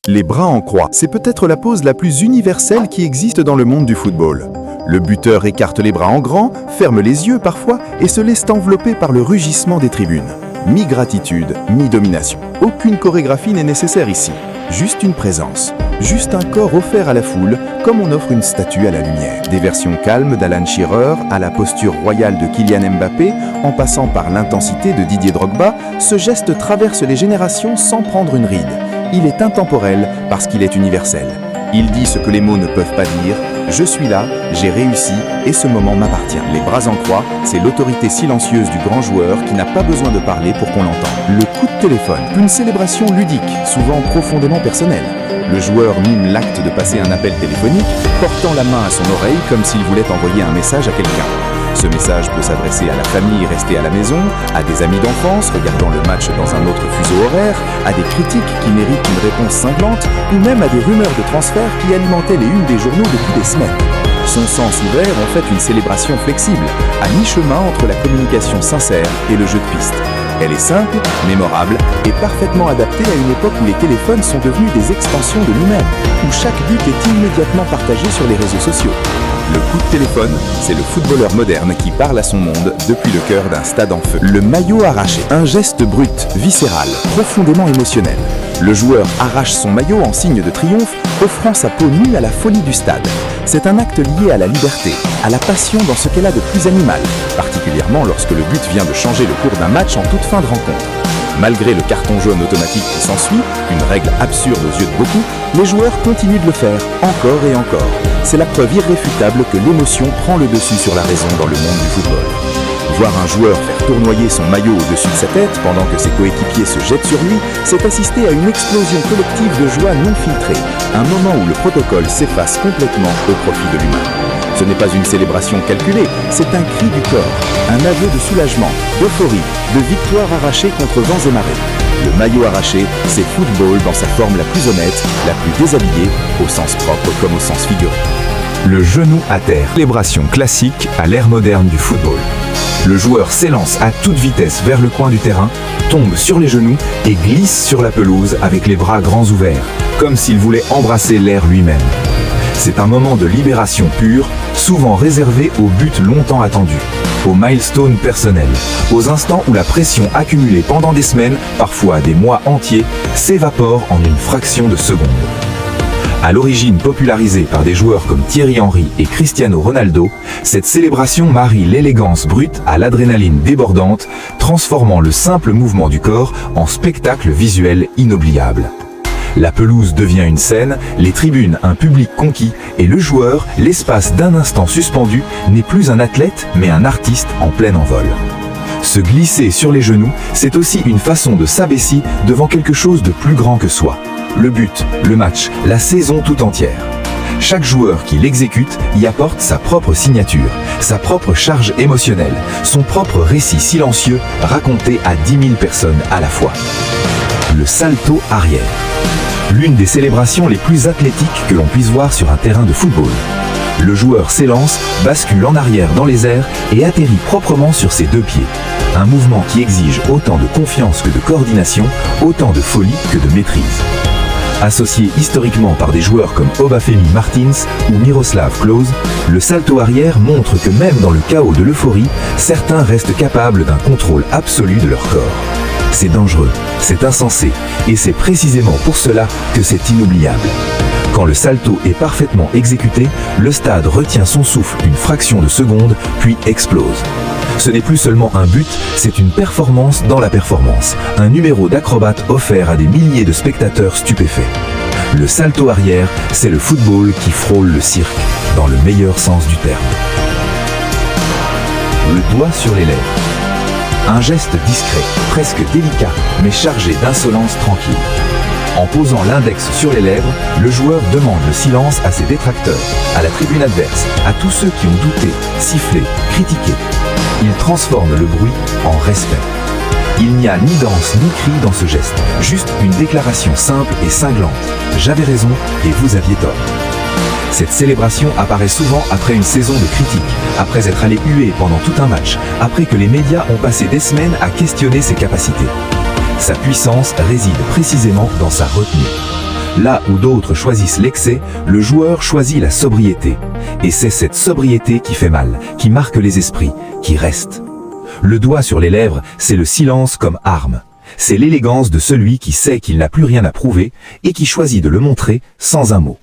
Les bras en croix, c'est peut-être la pose la plus universelle qui existe dans le monde du football. Le buteur écarte les bras en grand, ferme les yeux parfois et se laisse envelopper par le rugissement des tribunes. Mi-gratitude, mi-domination. Aucune chorégraphie n'est nécessaire ici. Juste une présence. Juste un corps offert à la foule, comme on offre une statue à la lumière. Des versions calmes d'Alan Shearer à la posture royale de Kylian Mbappé, en passant par l'intensité de Didier Drogba, ce geste traverse les générations sans prendre une ride. Il est intemporel parce qu'il est universel. Il dit ce que les mots ne peuvent pas dire. Je suis là, j'ai réussi et ce moment m'appartient. Les bras en croix, c'est l'autorité silencieuse du grand joueur qui n'a pas besoin de parler pour qu'on l'entende. Le coup de téléphone, une célébration ludique, souvent profondément personnelle. Le joueur mime l'acte de passer un appel téléphonique, portant la main à son oreille comme s'il voulait envoyer un message à quelqu'un. Ce message peut s'adresser à la famille restée à la maison, à des amis d'enfance regardant le match dans un autre fuseau horaire, à des critiques qui méritent une réponse cinglante, ou même à des rumeurs de transfert qui alimentaient les unes des journaux depuis des semaines. Son sens ouvert en fait une célébration flexible, à mi-chemin entre la communication sincère et le jeu de piste. Elle est simple, mémorable et parfaitement adaptée à une époque où les téléphones sont devenus des extensions de nous-mêmes, où chaque but est immédiatement partagé sur les réseaux sociaux. Le coup de téléphone, c'est le footballeur moderne qui parle à son monde depuis le cœur d'un stade en feu. Le maillot arraché, un geste brut, viscéral, profondément émotionnel. Le joueur arrache son maillot en signe de triomphe, offrant sa peau nue à la folie du stade. C'est un acte lié à la liberté, à la passion dans ce qu'elle a de plus animal, particulièrement lorsque le but vient de changer le cours d'un match en toute fin de rencontre. Malgré le carton jaune automatique qui s'ensuit, une règle absurde aux yeux de beaucoup, les joueurs continuent de le faire, encore et encore. C'est la preuve irréfutable que l'émotion prend le dessus sur la raison dans le monde du football. Voir un joueur faire tournoyer son maillot au-dessus de sa tête pendant que ses coéquipiers se jettent sur lui, c'est assister à une explosion collective de joie non filtrée, un moment où le protocole s'efface complètement au profit de l'humain. Ce n'est pas une célébration calculée, c'est un cri du corps, un aveu de soulagement, d'euphorie, de victoire arrachée contre vents et marées. Le maillot arraché, c'est football dans sa forme la plus honnête, la plus déshabillée, au sens propre comme au sens figuré. Le genou à terre, célébration classique à l'ère moderne du football. Le joueur s'élance à toute vitesse vers le coin du terrain, tombe sur les genoux et glisse sur la pelouse avec les bras grands ouverts, comme s'il voulait embrasser l'air lui-même. C'est un moment de libération pure, souvent réservé aux buts longtemps attendus, aux milestones personnels, aux instants où la pression accumulée pendant des semaines, parfois des mois entiers, s'évapore en une fraction de seconde. À l'origine popularisée par des joueurs comme Thierry Henry et Cristiano Ronaldo, cette célébration marie l'élégance brute à l'adrénaline débordante, transformant le simple mouvement du corps en spectacle visuel inoubliable. La pelouse devient une scène, les tribunes un public conquis et le joueur, l'espace d'un instant suspendu, n'est plus un athlète mais un artiste en plein envol. Se glisser sur les genoux, c'est aussi une façon de s'abaisser devant quelque chose de plus grand que soi. Le but, le match, la saison tout entière. Chaque joueur qui l'exécute y apporte sa propre signature, sa propre charge émotionnelle, son propre récit silencieux raconté à 10 000 personnes à la fois. Le salto arrière. L'une des célébrations les plus athlétiques que l'on puisse voir sur un terrain de football. Le joueur s'élance, bascule en arrière dans les airs et atterrit proprement sur ses deux pieds. Un mouvement qui exige autant de confiance que de coordination, autant de folie que de maîtrise. Associé historiquement par des joueurs comme Obafemi Martins ou Miroslav Klose, le salto arrière montre que même dans le chaos de l'euphorie, certains restent capables d'un contrôle absolu de leur corps. C'est dangereux, c'est insensé, et c'est précisément pour cela que c'est inoubliable. Quand le salto est parfaitement exécuté, le stade retient son souffle une fraction de seconde, puis explose. Ce n'est plus seulement un but, c'est une performance dans la performance, un numéro d'acrobate offert à des milliers de spectateurs stupéfaits. Le salto arrière, c'est le football qui frôle le cirque, dans le meilleur sens du terme. Le doigt sur les lèvres. Un geste discret, presque délicat, mais chargé d'insolence tranquille. En posant l'index sur les lèvres, le joueur demande le silence à ses détracteurs, à la tribune adverse, à tous ceux qui ont douté, sifflé, critiqué. Il transforme le bruit en respect. Il n'y a ni danse ni cri dans ce geste, juste une déclaration simple et cinglante. J'avais raison et vous aviez tort. Cette célébration apparaît souvent après une saison de critiques, après être allé huer pendant tout un match, après que les médias ont passé des semaines à questionner ses capacités. Sa puissance réside précisément dans sa retenue. Là où d'autres choisissent l'excès, le joueur choisit la sobriété. Et c'est cette sobriété qui fait mal, qui marque les esprits, qui reste. Le doigt sur les lèvres, c'est le silence comme arme. C'est l'élégance de celui qui sait qu'il n'a plus rien à prouver et qui choisit de le montrer sans un mot.